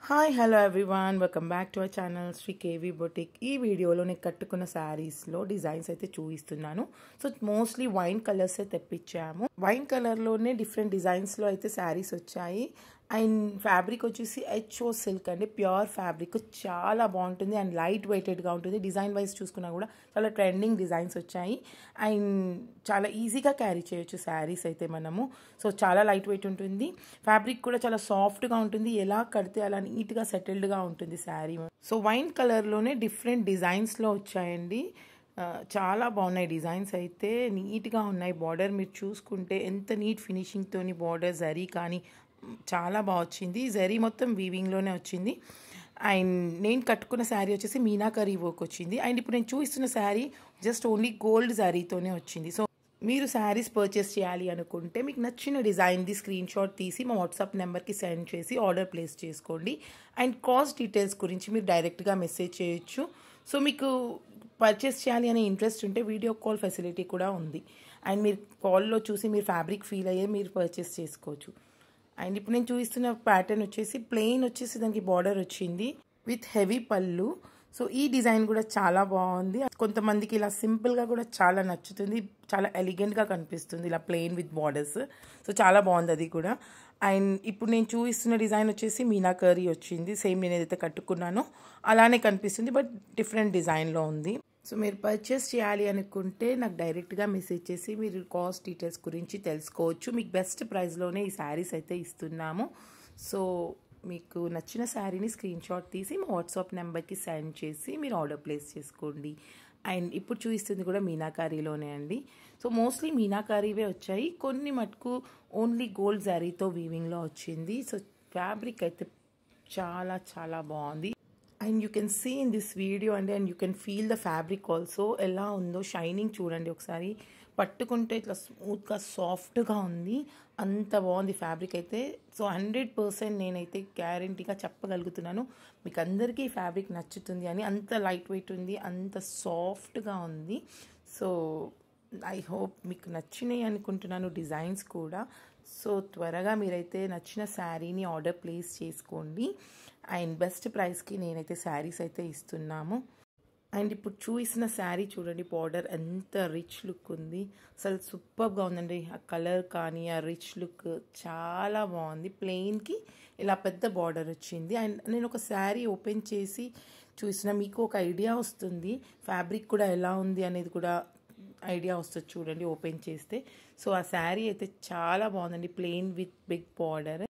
Hi hello everyone welcome back to our channel Shri KV boutique. ఈ వీడియోలో నేను కట్టుకున్న శారీస్లో డిజైన్స్ అయితే చూపిస్తున్నాను. సో మోస్ట్లీ వైన్ కలర్స్ తెప్పించాము. వైన్ కలర్లోనే డిఫరెంట్ డిజైన్స్లో అయితే శారీస్ వచ్చాయి. అండ్ ఫ్యాబ్రిక్ వచ్చేసి హెచ్ఓ సిల్క్ అండి, ప్యూర్ ఫ్యాబ్రిక్, చాలా బాగుంటుంది అండ్ లైట్ వెయిటెడ్గా ఉంటుంది. డిజైన్ వైజ్ చూసుకున్నా కూడా చాలా ట్రెండింగ్ డిజైన్స్ వచ్చాయి అండ్ చాలా ఈజీగా క్యారీ చేయొచ్చు శారీస్ అయితే మనము. సో చాలా లైట్ వెయిట్ ఉంటుంది, ఫ్యాబ్రిక్ కూడా చాలా సాఫ్ట్గా ఉంటుంది, ఎలా కడితే అలా నీట్గా సెటిల్డ్గా ఉంటుంది శారీ. సో వైన్ కలర్లోనే డిఫరెంట్ డిజైన్స్లో వచ్చాయండి. చాలా బాగున్నాయి డిజైన్స్ అయితే, నీట్గా ఉన్నాయి. బార్డర్ మీరు చూసుకుంటే ఎంత నీట్ ఫినిషింగ్తోని బార్డర్ జరీ కానీ చాలా బాగా వచ్చింది. జరీ మొత్తం వీవింగ్లోనే వచ్చింది. అండ్ నేను కట్టుకున్న శారీ వచ్చేసి మీనాకరీ వర్క్ వచ్చింది. అండ్ ఇప్పుడు నేను చూపిస్తున్న శారీ జస్ట్ ఓన్లీ గోల్డ్ జరీతోనే వచ్చింది. సో మీరు శారీస్ పర్చేస్ చేయాలి అనుకుంటే మీకు నచ్చిన డిజైన్ది స్క్రీన్ షాట్ తీసి మా వాట్సాప్ నెంబర్కి సెండ్ చేసి ఆర్డర్ ప్లేస్ చేసుకోండి. అండ్ కాస్ట్ డీటెయిల్స్ గురించి మీరు డైరెక్ట్గా మెసేజ్ చేయొచ్చు. సో మీకు పర్చేస్ చేయాలి అనే ఇంట్రెస్ట్ ఉంటే వీడియో కాల్ ఫెసిలిటీ కూడా ఉంది. అండ్ మీరు కాల్లో చూసి మీరు ఫ్యాబ్రిక్ ఫీల్ అయ్యే మీరు పర్చేస్ చేసుకోవచ్చు. అండ్ ఇప్పుడు నేను చూపిస్తున్న ప్యాటర్న్ వచ్చేసి ప్లెయిన్ వచ్చేసి దానికి బార్డర్ వచ్చింది విత్ హెవీ పళ్ళు. సో ఈ డిజైన్ కూడా చాలా బాగుంది. కొంతమందికి ఇలా సింపుల్గా కూడా చాలా నచ్చుతుంది, చాలా ఎలిగెంట్గా కనిపిస్తుంది ఇలా ప్లెయిన్ విత్ బార్డర్స్. సో చాలా బాగుంది అది కూడా. అండ్ ఇప్పుడు నేను చూపిస్తున్న డిజైన్ వచ్చేసి మీనాకరీ వచ్చింది. సేమ్ నేను ఏదైతే కట్టుకున్నానో అలానే కనిపిస్తుంది, బట్ డిఫరెంట్ డిజైన్లో ఉంది. సో మీరు పర్చేస్ చేయాలి అనుకుంటే నాకు డైరెక్ట్గా మెసేజ్ చేసి మీరు కాస్ట్ డీటెయిల్స్ గురించి తెలుసుకోవచ్చు. మీకు బెస్ట్ ప్రైస్లోనే ఈ శారీస్ అయితే ఇస్తున్నాము. సో మీకు నచ్చిన శారీని స్క్రీన్ షాట్ తీసి మా వాట్సాప్ నెంబర్కి సెండ్ చేసి మీరు ఆర్డర్ ప్లేస్ చేసుకోండి. అండ్ ఇప్పుడు చూపిస్తుంది కూడా మీనాకారీలోనే అండి. సో మోస్ట్లీ మీనాకారీవే వచ్చాయి, కొన్ని మటుకు ఓన్లీ గోల్డ్ జరీతో వీవింగ్లో వచ్చింది. సో ఫ్యాబ్రిక్ అయితే చాలా చాలా బాగుంది. And you can see in this video అండి, and you can feel the fabric also ఎలా ఉందో. షైనింగ్ చూడండి ఒకసారి, పట్టుకుంటే ఇట్లా స్మూత్గా సాఫ్ట్గా ఉంది, అంత బాగుంది ఫ్యాబ్రిక్ అయితే. సో 100% నేనైతే గ్యారంటీగా చెప్పగలుగుతున్నాను మీకు అందరికీ ఫ్యాబ్రిక్ నచ్చుతుంది అని. అంత లైట్ వెయిట్ ఉంది, అంత సాఫ్ట్గా ఉంది. సో ఐ హోప్ మీకు నచ్చినాయి అనుకుంటున్నాను డిజైన్స్ కూడా. సో త్వరగా మీరైతే నచ్చిన శారీని ఆర్డర్ ప్లేస్ చేసుకోండి. అండ్ బెస్ట్ ప్రైస్కి నేనైతే శారీస్ అయితే ఇస్తున్నాము. అండ్ ఇప్పుడు చూసిన శారీ చూడండి, బార్డర్ ఎంత రిచ్ లుక్ ఉంది, అసలు సూపర్గా ఉందండి. ఆ కలర్ కానీ ఆ రిచ్ లుక్ చాలా బాగుంది. ప్లెయిన్కి ఇలా పెద్ద బార్డర్ వచ్చింది. అండ్ నేను ఒక శారీ ఓపెన్ చేసి చూసిన మీకు ఒక ఐడియా వస్తుంది, ఫ్యాబ్రిక్ కూడా ఎలా ఉంది అనేది కూడా ఐడియా వస్తుంది చూడండి ఓపెన్ చేస్తే. సో ఆ శారీ అయితే చాలా బాగుందండి, plain with big border.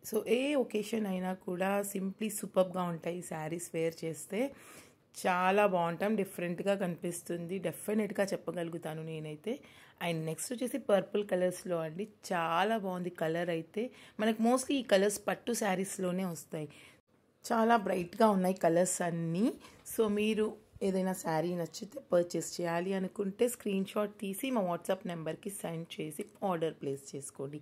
So ఏ ఒకేషన్ అయినా కూడా సింప్లీ సూపర్గా ఉంటాయి శారీస్ వేర్ చేస్తే, చాలా బాగుంటాం, డిఫరెంట్గా కనిపిస్తుంది, డెఫినెట్గా చెప్పగలుగుతాను నేనైతే. అండ్ నెక్స్ట్ వచ్చేసి పర్పుల్ కలర్స్లో అండి, చాలా బాగుంది కలర్ అయితే. మనకు మోస్ట్లీ ఈ కలర్స్ పట్టు శారీస్లోనే వస్తాయి, చాలా బ్రైట్గా ఉన్నాయి కలర్స్ అన్నీ. సో మీరు ఏదైనా శారీ నచ్చితే పర్చేస్ చేయాలి అనుకుంటే స్క్రీన్ షాట్ తీసి మా వాట్సాప్ నెంబర్కి సెండ్ చేసి ఆర్డర్ ప్లేస్ చేసుకోండి.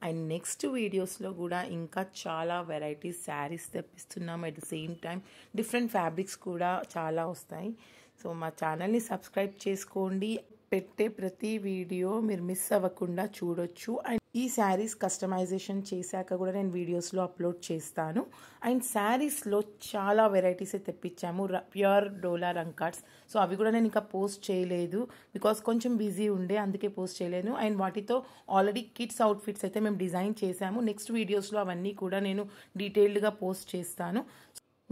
అండ్ నెక్స్ట్ వీడియోస్లో కూడా ఇంకా చాలా వెరైటీస్ శారీస్ తెప్పిస్తున్నాం. At the same time different fabrics కూడా చాలా వస్తాయి. సో మా ఛానల్ని సబ్స్క్రైబ్ చేసుకోండి, పెట్టే ప్రతి వీడియో మీరు మిస్ అవ్వకుండా చూడొచ్చు. అండ్ ఈ శారీస్ కస్టమైజేషన్ చేశాక కూడా నేను వీడియోస్లో అప్లోడ్ చేస్తాను. అండ్ శారీస్లో చాలా వెరైటీస్ తెప్పించాము, ప్యూర్ డోలా రంకార్డ్స్. సో అవి కూడా నేను ఇంకా పోస్ట్ చేయలేదు, బికాస్ కొంచెం బిజీ ఉండే, అందుకే పోస్ట్ చేయలేను. అండ్ వాటితో ఆల్రెడీ కిడ్స్ అవుట్ఫిట్స్ అయితే మేము డిజైన్ చేశాము. నెక్స్ట్ వీడియోస్లో అవన్నీ కూడా నేను డీటెయిల్డ్గా పోస్ట్ చేస్తాను.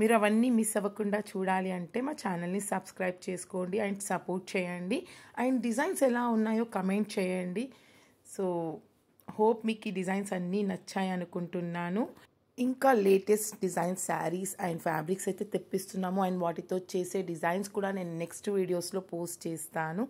మీరు అవన్నీ మిస్ అవ్వకుండా చూడాలి అంటే మా ఛానల్ని సబ్స్క్రైబ్ చేసుకోండి అండ్ సపోర్ట్ చేయండి. అండ్ డిజైన్స్ ఎలా ఉన్నాయో కమెంట్ చేయండి. సో హోప్ మీకు ఈ డిజైన్స్ అన్నీ నచ్చాయి అనుకుంటున్నాను. ఇంకా latest designs saris and fabrics అయితే తెప్పిస్తున్నాము. అండ్ వాటితో చేసే డిజైన్స్ కూడా నేను నెక్స్ట్ వీడియోస్లో పోస్ట్ చేస్తాను.